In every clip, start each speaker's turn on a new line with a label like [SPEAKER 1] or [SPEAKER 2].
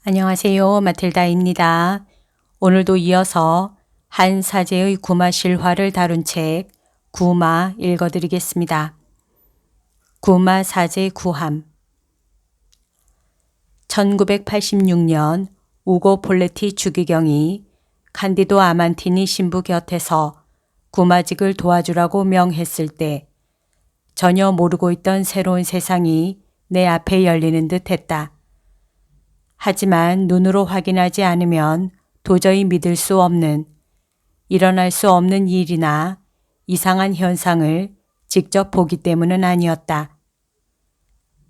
[SPEAKER 1] 안녕하세요. 마틸다입니다. 오늘도 이어서 한 사제의 구마 실화를 다룬 책 구마 읽어드리겠습니다. 구마 사제 구함. 1986년 우고 폴레티 주기경이 칸디도 아만티니 신부 곁에서 구마직을 도와주라고 명했을 때 전혀 모르고 있던 새로운 세상이 내 앞에 열리는 듯 했다. 하지만 눈으로 확인하지 않으면 도저히 믿을 수 없는, 일어날 수 없는 일이나 이상한 현상을 직접 보기 때문은 아니었다.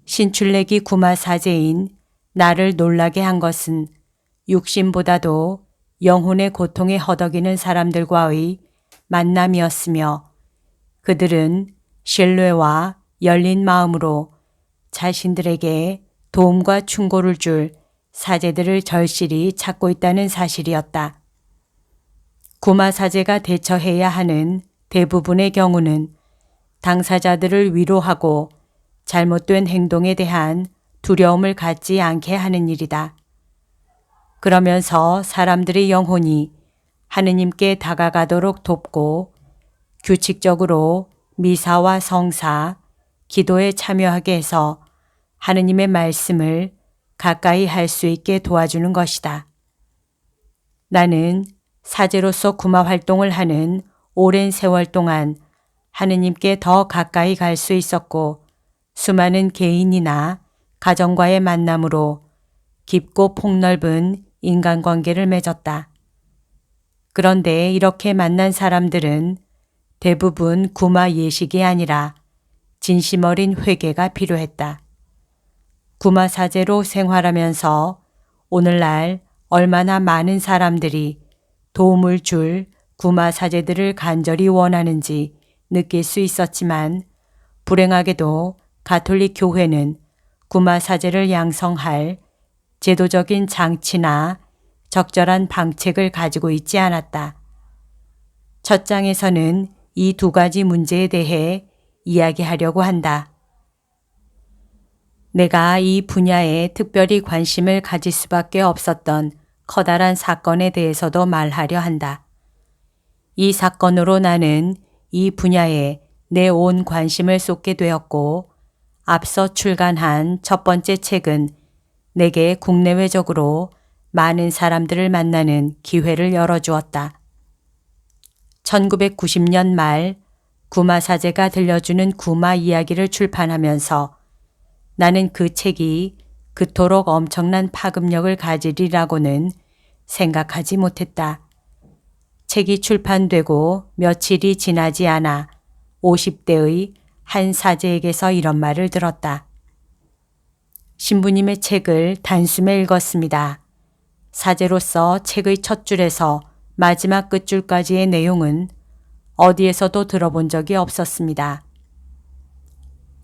[SPEAKER 1] 신출내기 구마 사제인 나를 놀라게 한 것은 육신보다도 영혼의 고통에 허덕이는 사람들과의 만남이었으며 그들은 신뢰와 열린 마음으로 자신들에게 도움과 충고를 줄 사제들을 절실히 찾고 있다는 사실이었다. 구마 사제가 대처해야 하는 대부분의 경우는 당사자들을 위로하고 잘못된 행동에 대한 두려움을 갖지 않게 하는 일이다. 그러면서 사람들의 영혼이 하느님께 다가가도록 돕고 규칙적으로 미사와 성사, 기도에 참여하게 해서 하느님의 말씀을 가까이 할 수 있게 도와주는 것이다. 나는 사제로서 구마 활동을 하는 오랜 세월 동안 하느님께 더 가까이 갈 수 있었고 수많은 개인이나 가정과의 만남으로 깊고 폭넓은 인간관계를 맺었다. 그런데 이렇게 만난 사람들은 대부분 구마 예식이 아니라 진심 어린 회개가 필요했다. 구마 사제로 생활하면서 오늘날 얼마나 많은 사람들이 도움을 줄 구마 사제들을 간절히 원하는지 느낄 수 있었지만 불행하게도 가톨릭 교회는 구마 사제를 양성할 제도적인 장치나 적절한 방책을 가지고 있지 않았다. 첫 장에서는 이 두 가지 문제에 대해 이야기하려고 한다. 내가 이 분야에 특별히 관심을 가질 수밖에 없었던 커다란 사건에 대해서도 말하려 한다. 이 사건으로 나는 이 분야에 내 온 관심을 쏟게 되었고 앞서 출간한 첫 번째 책은 내게 국내외적으로 많은 사람들을 만나는 기회를 열어주었다. 1990년 말 구마 사제가 들려주는 구마 이야기를 출판하면서 나는 그 책이 그토록 엄청난 파급력을 가지리라고는 생각하지 못했다. 책이 출판되고 며칠이 지나지 않아 50대의 한 사제에게서 이런 말을 들었다. 신부님의 책을 단숨에 읽었습니다. 사제로서 책의 첫 줄에서 마지막 끝줄까지의 내용은 어디에서도 들어본 적이 없었습니다.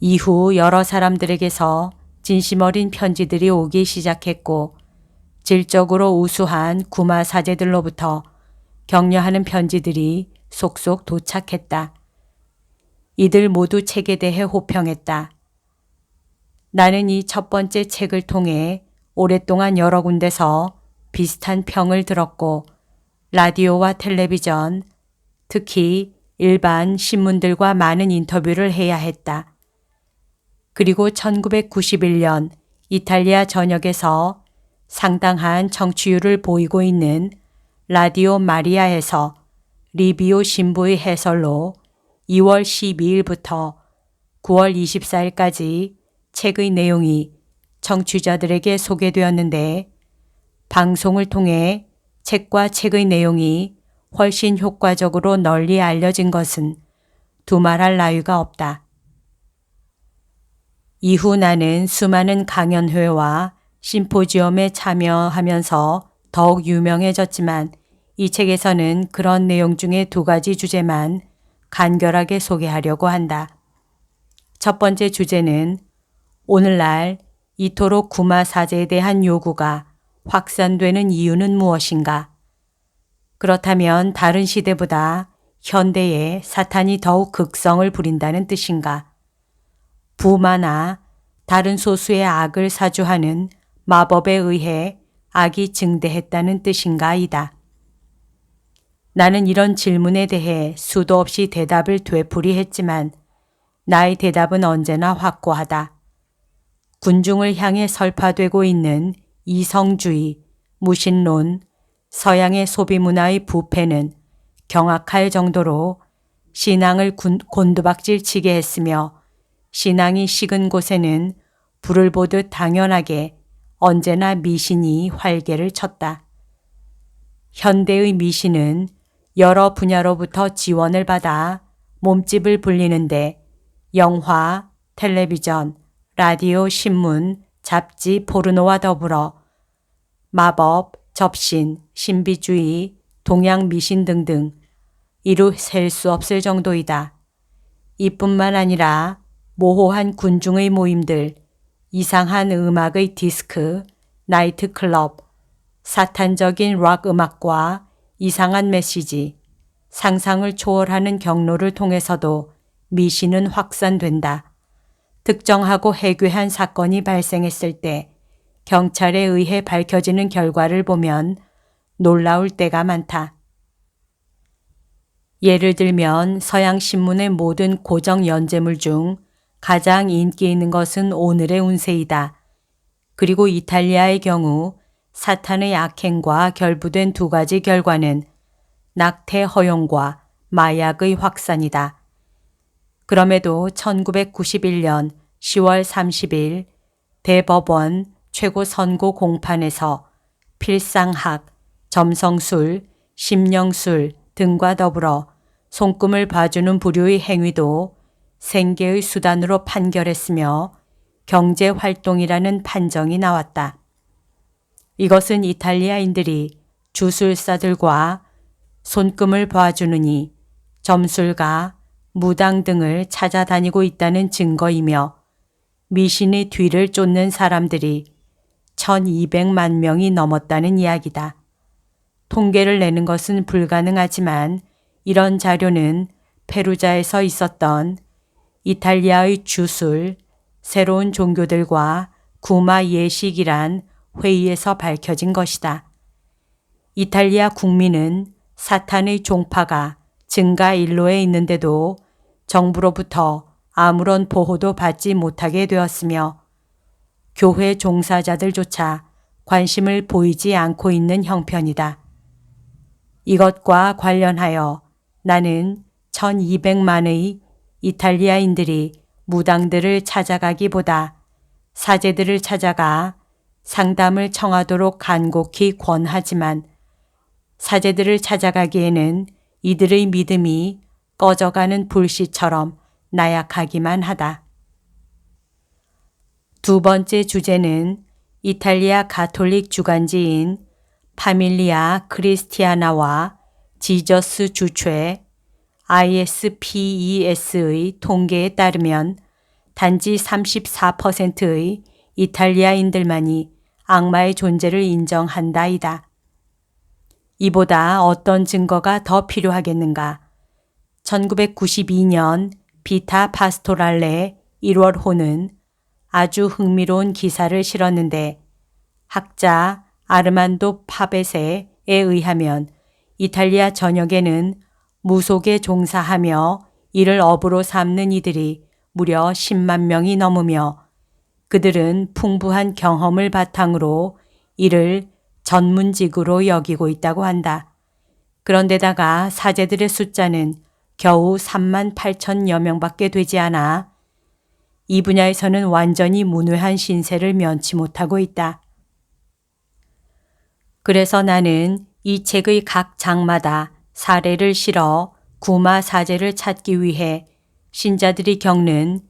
[SPEAKER 1] 이후 여러 사람들에게서 진심 어린 편지들이 오기 시작했고 질적으로 우수한 구마 사제들로부터 격려하는 편지들이 속속 도착했다. 이들 모두 책에 대해 호평했다. 나는 이 첫 번째 책을 통해 오랫동안 여러 군데서 비슷한 평을 들었고 라디오와 텔레비전, 특히 일반 신문들과 많은 인터뷰를 해야 했다. 그리고 1991년 이탈리아 전역에서 상당한 청취율을 보이고 있는 라디오 마리아에서 리비오 신부의 해설로 2월 12일부터 9월 24일까지 책의 내용이 청취자들에게 소개되었는데 방송을 통해 책과 책의 내용이 훨씬 효과적으로 널리 알려진 것은 두말할 나위가 없다. 이후 나는 수많은 강연회와 심포지엄에 참여하면서 더욱 유명해졌지만 이 책에서는 그런 내용 중에 두 가지 주제만 간결하게 소개하려고 한다. 첫 번째 주제는 오늘날 이토록 구마 사제에 대한 요구가 확산되는 이유는 무엇인가? 그렇다면 다른 시대보다 현대에 사탄이 더욱 극성을 부린다는 뜻인가? 부마나 다른 소수의 악을 사주하는 마법에 의해 악이 증대했다는 뜻인가이다. 나는 이런 질문에 대해 수도 없이 대답을 되풀이했지만 나의 대답은 언제나 확고하다. 군중을 향해 설파되고 있는 이성주의, 무신론, 서양의 소비문화의 부패는 경악할 정도로 신앙을 곤두박질 치게 했으며 신앙이 식은 곳에는 불을 보듯 당연하게 언제나 미신이 활개를 쳤다. 현대의 미신은 여러 분야로부터 지원을 받아 몸집을 불리는데 영화, 텔레비전, 라디오, 신문, 잡지, 포르노와 더불어 마법, 접신, 신비주의, 동양 미신 등등 이루 셀 수 없을 정도이다. 이뿐만 아니라 모호한 군중의 모임들, 이상한 음악의 디스크, 나이트클럽, 사탄적인 락 음악과 이상한 메시지, 상상을 초월하는 경로를 통해서도 미신은 확산된다. 특정하고 해괴한 사건이 발생했을 때 경찰에 의해 밝혀지는 결과를 보면 놀라울 때가 많다. 예를 들면 서양 신문의 모든 고정 연재물 중 가장 인기 있는 것은 오늘의 운세이다. 그리고 이탈리아의 경우 사탄의 악행과 결부된 두 가지 결과는 낙태 허용과 마약의 확산이다. 그럼에도 1991년 10월 30일 대법원 최고선고 공판에서 필상학, 점성술, 심령술 등과 더불어 손금을 봐주는 부류의 행위도 생계의 수단으로 판결했으며 경제활동이라는 판정이 나왔다. 이것은 이탈리아인들이 주술사들과 손금을 봐주느니 점술가, 무당 등을 찾아다니고 있다는 증거이며 미신의 뒤를 쫓는 사람들이 1200만 명이 넘었다는 이야기다. 통계를 내는 것은 불가능하지만 이런 자료는 페루자에서 있었던 이탈리아의 주술, 새로운 종교들과 구마 예식이란 회의에서 밝혀진 것이다. 이탈리아 국민은 사탄의 종파가 증가 일로에 있는데도 정부로부터 아무런 보호도 받지 못하게 되었으며 교회 종사자들조차 관심을 보이지 않고 있는 형편이다. 이것과 관련하여 나는 1200만의 이탈리아인들이 무당들을 찾아가기보다 사제들을 찾아가 상담을 청하도록 간곡히 권하지만 사제들을 찾아가기에는 이들의 믿음이 꺼져가는 불씨처럼 나약하기만 하다. 두 번째 주제는 이탈리아 가톨릭 주간지인 파밀리아 크리스티아나와 지저스 주최 ISPES의 통계에 따르면 단지 34%의 이탈리아인들만이 악마의 존재를 인정한다이다. 이보다 어떤 증거가 더 필요하겠는가? 1992년 비타 파스토랄레 1월호는 아주 흥미로운 기사를 실었는데 학자 아르만도 파베세에 의하면 이탈리아 전역에는 무속에 종사하며 이를 업으로 삼는 이들이 무려 10만 명이 넘으며 그들은 풍부한 경험을 바탕으로 이를 전문직으로 여기고 있다고 한다. 그런데다가 사제들의 숫자는 겨우 3만 8천여 명밖에 되지 않아 이 분야에서는 완전히 문외한 신세를 면치 못하고 있다. 그래서 나는 이 책의 각 장마다 사례를 실어 구마 사제를 찾기 위해 신자들이 겪는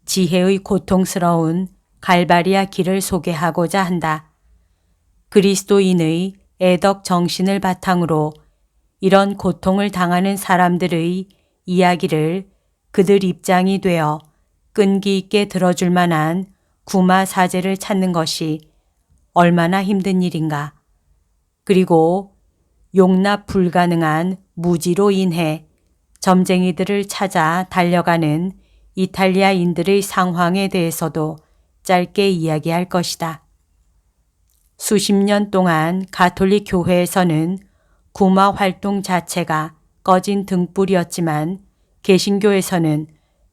[SPEAKER 1] 지혜의 고통스러운 갈바리아 길을 소개하고자 한다. 그리스도인의 애덕 정신을 바탕으로 이런 고통을 당하는 사람들의 이야기를 그들 입장이 되어 끈기 있게 들어줄 만한 구마 사제를 찾는 것이 얼마나 힘든 일인가. 그리고 용납 불가능한 무지로 인해 점쟁이들을 찾아 달려가는 이탈리아인들의 상황에 대해서도 짧게 이야기할 것이다. 수십 년 동안 가톨릭 교회에서는 구마 활동 자체가 꺼진 등불이었지만 개신교에서는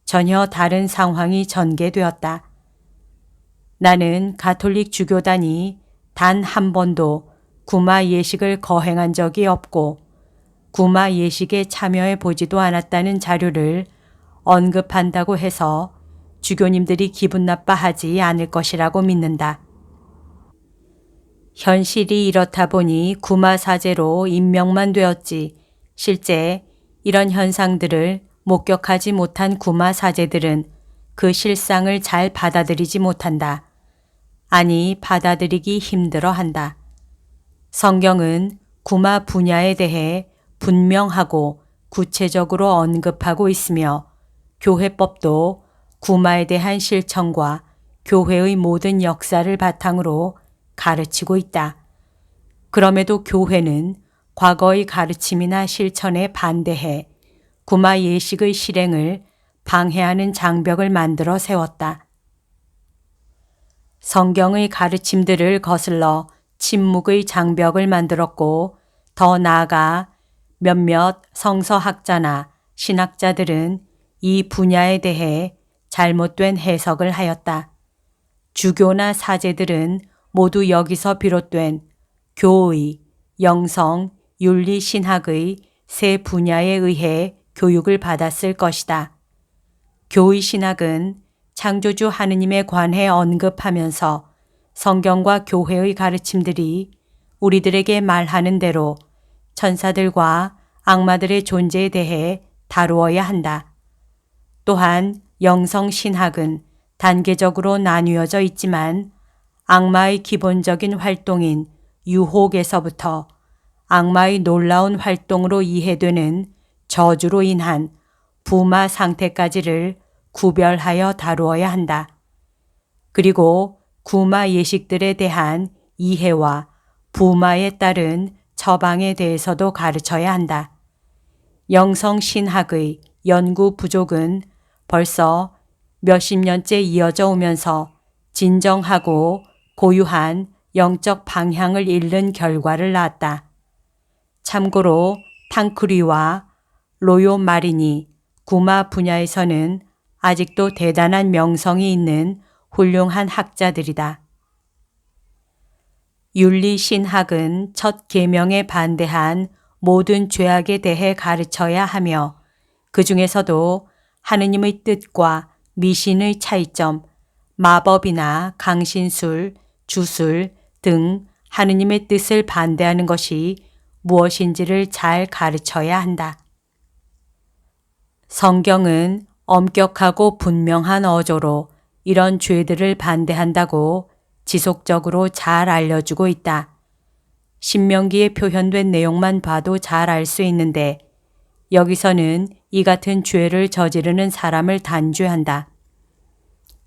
[SPEAKER 1] 전혀 다른 상황이 전개되었다. 나는 가톨릭 주교단이 단 한 번도 구마 예식을 거행한 적이 없고 구마 예식에 참여해 보지도 않았다는 자료를 언급한다고 해서 주교님들이 기분 나빠하지 않을 것이라고 믿는다. 현실이 이렇다 보니 구마 사제로 임명만 되었지 실제 이런 현상들을 목격하지 못한 구마 사제들은 그 실상을 잘 받아들이지 못한다. 아니, 받아들이기 힘들어한다. 성경은 구마 분야에 대해 분명하고 구체적으로 언급하고 있으며 교회법도 구마에 대한 실천과 교회의 모든 역사를 바탕으로 가르치고 있다. 그럼에도 교회는 과거의 가르침이나 실천에 반대해 구마 예식의 실행을 방해하는 장벽을 만들어 세웠다. 성경의 가르침들을 거슬러 침묵의 장벽을 만들었고 더 나아가 몇몇 성서학자나 신학자들은 이 분야에 대해 잘못된 해석을 하였다. 주교나 사제들은 모두 여기서 비롯된 교의, 영성, 윤리, 신학의 세 분야에 의해 교육을 받았을 것이다. 교의 신학은 창조주 하느님에 관해 언급하면서 성경과 교회의 가르침들이 우리들에게 말하는 대로 천사들과 악마들의 존재에 대해 다루어야 한다. 또한 영성신학은 단계적으로 나뉘어져 있지만 악마의 기본적인 활동인 유혹에서부터 악마의 놀라운 활동으로 이해되는 저주로 인한 부마 상태까지를 구별하여 다루어야 한다. 그리고 구마 예식들에 대한 이해와 부마에 따른 처방에 대해서도 가르쳐야 한다. 영성신학의 연구 부족은 벌써 몇십 년째 이어져 오면서 진정하고 고유한 영적 방향을 잃는 결과를 낳았다. 참고로 탕크리와 로요 마리니 구마 분야에서는 아직도 대단한 명성이 있는 훌륭한 학자들이다. 윤리신학은 첫 계명에 반대한 모든 죄악에 대해 가르쳐야 하며 그 중에서도 하느님의 뜻과 미신의 차이점, 마법이나 강신술, 주술 등 하느님의 뜻을 반대하는 것이 무엇인지를 잘 가르쳐야 한다. 성경은 엄격하고 분명한 어조로 이런 죄들을 반대한다고 지속적으로 잘 알려주고 있다. 신명기에 표현된 내용만 봐도 잘 알 수 있는데 여기서는 이 같은 죄를 저지르는 사람을 단죄한다.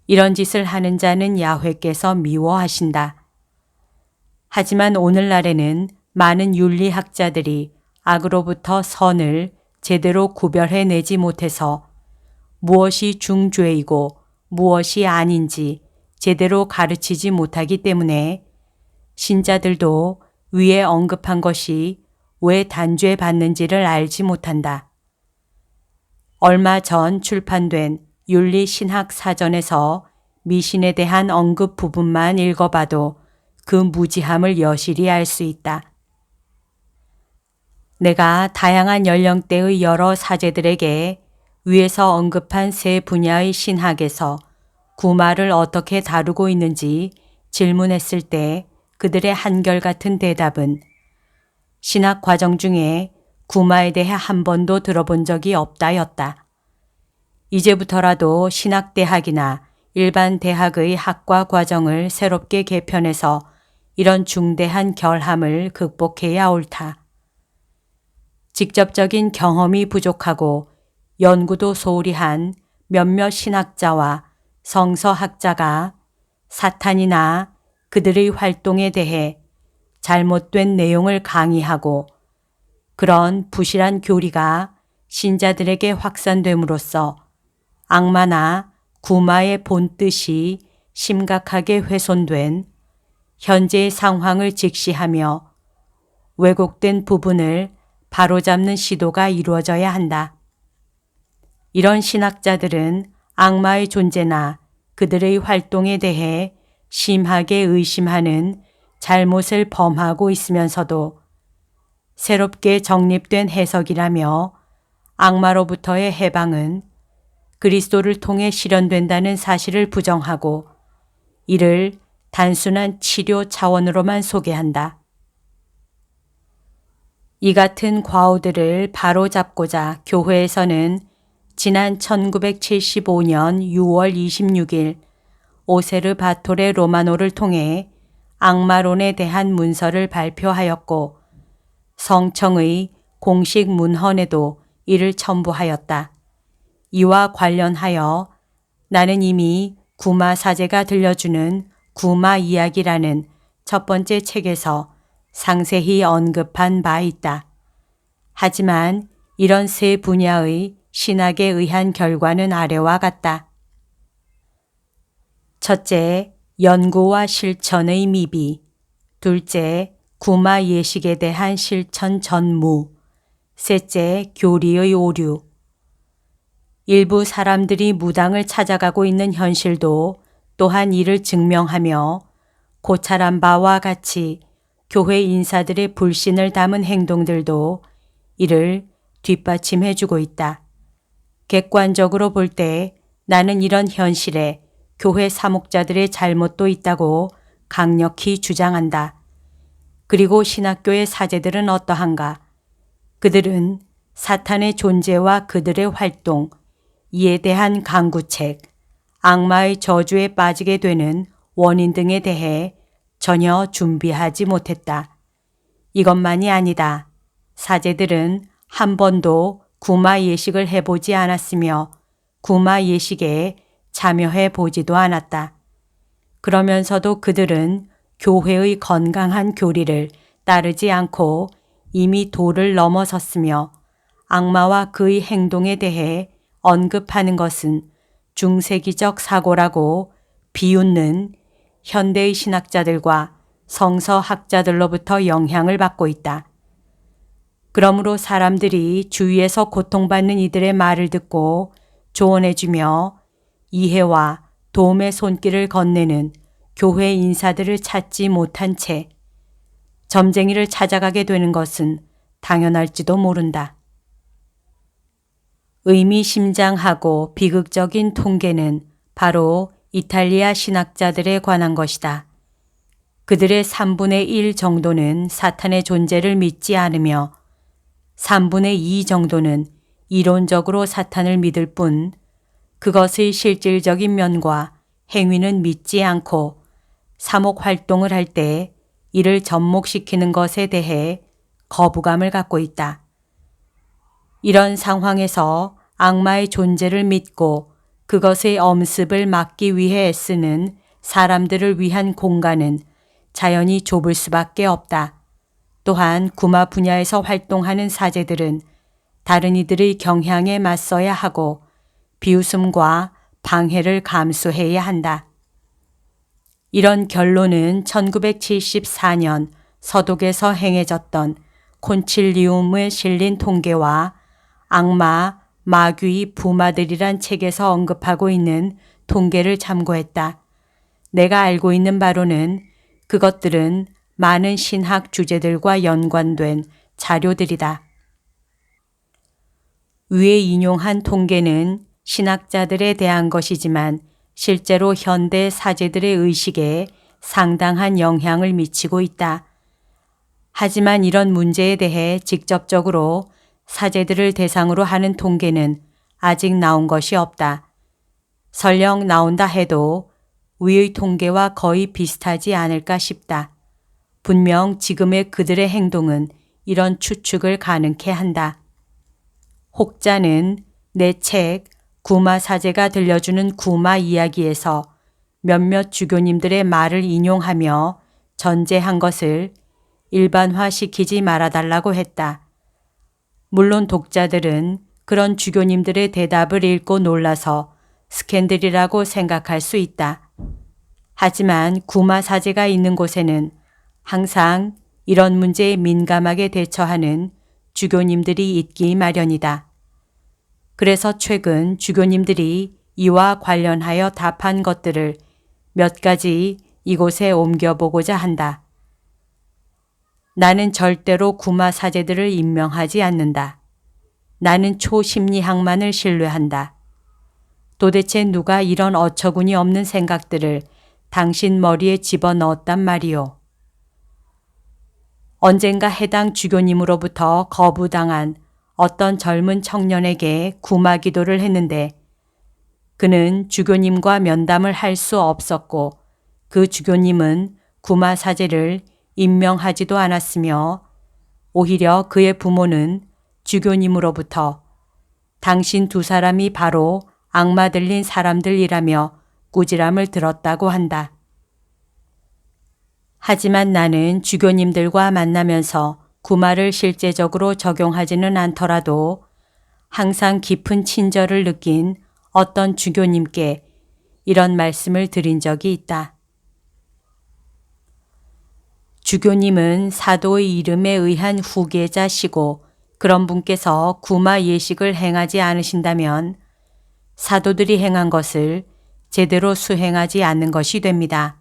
[SPEAKER 1] 이런 짓을 하는 자는 야훼께서 미워하신다. 하지만 오늘날에는 많은 윤리학자들이 악으로부터 선을 제대로 구별해내지 못해서 무엇이 중죄이고 무엇이 아닌지 제대로 가르치지 못하기 때문에 신자들도 위에 언급한 것이 왜 단죄받는지를 알지 못한다. 얼마 전 출판된 윤리신학 사전에서 미신에 대한 언급 부분만 읽어봐도 그 무지함을 여실히 알 수 있다. 내가 다양한 연령대의 여러 사제들에게 위에서 언급한 세 분야의 신학에서 구마를 어떻게 다루고 있는지 질문했을 때 그들의 한결같은 대답은 신학 과정 중에 구마에 대해 한 번도 들어본 적이 없다였다. 이제부터라도 신학대학이나 일반 대학의 학과 과정을 새롭게 개편해서 이런 중대한 결함을 극복해야 옳다. 직접적인 경험이 부족하고 연구도 소홀히 한 몇몇 신학자와 성서학자가 사탄이나 그들의 활동에 대해 잘못된 내용을 강의하고 그런 부실한 교리가 신자들에게 확산됨으로써 악마나 구마의 본뜻이 심각하게 훼손된 현재의 상황을 직시하며 왜곡된 부분을 바로잡는 시도가 이루어져야 한다. 이런 신학자들은 악마의 존재나 그들의 활동에 대해 심하게 의심하는 잘못을 범하고 있으면서도 새롭게 정립된 해석이라며 악마로부터의 해방은 그리스도를 통해 실현된다는 사실을 부정하고 이를 단순한 치료 차원으로만 소개한다. 이 같은 과오들을 바로잡고자 교회에서는 지난 1975년 6월 26일 오세르 바토레 로마노를 통해 악마론에 대한 문서를 발표하였고 성청의 공식 문헌에도 이를 첨부하였다. 이와 관련하여 나는 이미 구마 사제가 들려주는 구마 이야기라는 첫 번째 책에서 상세히 언급한 바 있다. 하지만 이런 세 분야의 신학에 의한 결과는 아래와 같다. 첫째, 연구와 실천의 미비. 둘째, 구마 예식에 대한 실천 전무. 셋째, 교리의 오류. 일부 사람들이 무당을 찾아가고 있는 현실도 또한 이를 증명하며 고찰한 바와 같이 교회 인사들의 불신을 담은 행동들도 이를 뒷받침해주고 있다. 객관적으로 볼 때 나는 이런 현실에 교회 사목자들의 잘못도 있다고 강력히 주장한다. 그리고 신학교의 사제들은 어떠한가? 그들은 사탄의 존재와 그들의 활동, 이에 대한 강구책, 악마의 저주에 빠지게 되는 원인 등에 대해 전혀 준비하지 못했다. 이것만이 아니다. 사제들은 한 번도 구마 예식을 해보지 않았으며 구마 예식에 참여해 보지도 않았다. 그러면서도 그들은 교회의 건강한 교리를 따르지 않고 이미 도를 넘어섰으며 악마와 그의 행동에 대해 언급하는 것은 중세기적 사고라고 비웃는 현대의 신학자들과 성서학자들로부터 영향을 받고 있다. 그러므로 사람들이 주위에서 고통받는 이들의 말을 듣고 조언해주며 이해와 도움의 손길을 건네는 교회 인사들을 찾지 못한 채 점쟁이를 찾아가게 되는 것은 당연할지도 모른다. 의미심장하고 비극적인 통계는 바로 이탈리아 신학자들에 관한 것이다. 그들의 3분의 1 정도는 사탄의 존재를 믿지 않으며 3분의 2 정도는 이론적으로 사탄을 믿을 뿐 그것의 실질적인 면과 행위는 믿지 않고 사목 활동을 할 때 이를 접목시키는 것에 대해 거부감을 갖고 있다. 이런 상황에서 악마의 존재를 믿고 그것의 엄습을 막기 위해 애쓰는 사람들을 위한 공간은 자연히 좁을 수밖에 없다. 또한 구마 분야에서 활동하는 사제들은 다른 이들의 경향에 맞서야 하고 비웃음과 방해를 감수해야 한다. 이런 결론은 1974년 서독에서 행해졌던 콘칠리움에 실린 통계와 악마, 마귀, 부마들이란 책에서 언급하고 있는 통계를 참고했다. 내가 알고 있는 바로는 그것들은 많은 신학 주제들과 연관된 자료들이다. 위에 인용한 통계는 신학자들에 대한 것이지만 실제로 현대 사제들의 의식에 상당한 영향을 미치고 있다. 하지만 이런 문제에 대해 직접적으로 사제들을 대상으로 하는 통계는 아직 나온 것이 없다. 설령 나온다 해도 위의 통계와 거의 비슷하지 않을까 싶다. 분명 지금의 그들의 행동은 이런 추측을 가능케 한다. 혹자는 내 책 구마 사제가 들려주는 구마 이야기에서 몇몇 주교님들의 말을 인용하며 전제한 것을 일반화시키지 말아달라고 했다. 물론 독자들은 그런 주교님들의 대답을 읽고 놀라서 스캔들이라고 생각할 수 있다. 하지만 구마사제가 있는 곳에는 항상 이런 문제에 민감하게 대처하는 주교님들이 있기 마련이다. 그래서 최근 주교님들이 이와 관련하여 답한 것들을 몇 가지 이곳에 옮겨보고자 한다. 나는 절대로 구마사제들을 임명하지 않는다. 나는 초심리학만을 신뢰한다. 도대체 누가 이런 어처구니 없는 생각들을 당신 머리에 집어넣었단 말이오. 언젠가 해당 주교님으로부터 거부당한 어떤 젊은 청년에게 구마 기도를 했는데 그는 주교님과 면담을 할 수 없었고 그 주교님은 구마 사제를 임명하지도 않았으며 오히려 그의 부모는 주교님으로부터 당신 두 사람이 바로 악마 들린 사람들이라며 꾸지람을 들었다고 한다. 하지만 나는 주교님들과 만나면서 구마를 실제적으로 적용하지는 않더라도 항상 깊은 친절을 느낀 어떤 주교님께 이런 말씀을 드린 적이 있다. 주교님은 사도의 이름에 의한 후계자시고 그런 분께서 구마 예식을 행하지 않으신다면 사도들이 행한 것을 제대로 수행하지 않는 것이 됩니다.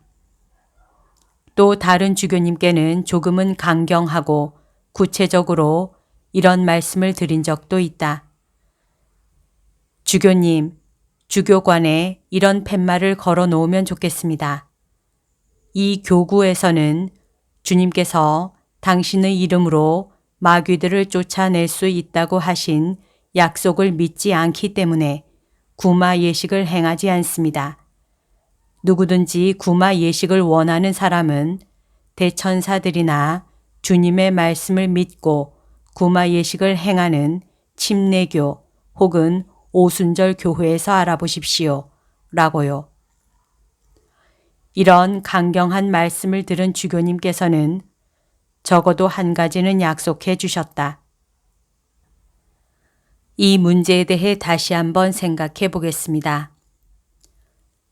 [SPEAKER 1] 또 다른 주교님께는 조금은 강경하고 구체적으로 이런 말씀을 드린 적도 있다. 주교님, 주교관에 이런 팻말을 걸어 놓으면 좋겠습니다. 이 교구에서는 주님께서 당신의 이름으로 마귀들을 쫓아낼 수 있다고 하신 약속을 믿지 않기 때문에 구마 예식을 행하지 않습니다. 누구든지 구마 예식을 원하는 사람은 대천사들이나 주님의 말씀을 믿고 구마 예식을 행하는 침례교 혹은 오순절 교회에서 알아보십시오. 라고요. 이런 강경한 말씀을 들은 주교님께서는 적어도 한 가지는 약속해 주셨다. 이 문제에 대해 다시 한번 생각해 보겠습니다.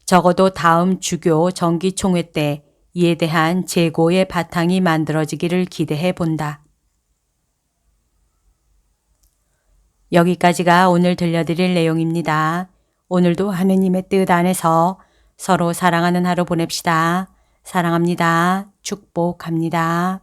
[SPEAKER 1] 적어도 다음 주교 정기총회 때 이에 대한 재고의 바탕이 만들어지기를 기대해 본다. 여기까지가 오늘 들려드릴 내용입니다. 오늘도 하느님의 뜻 안에서 서로 사랑하는 하루 보냅시다. 사랑합니다. 축복합니다.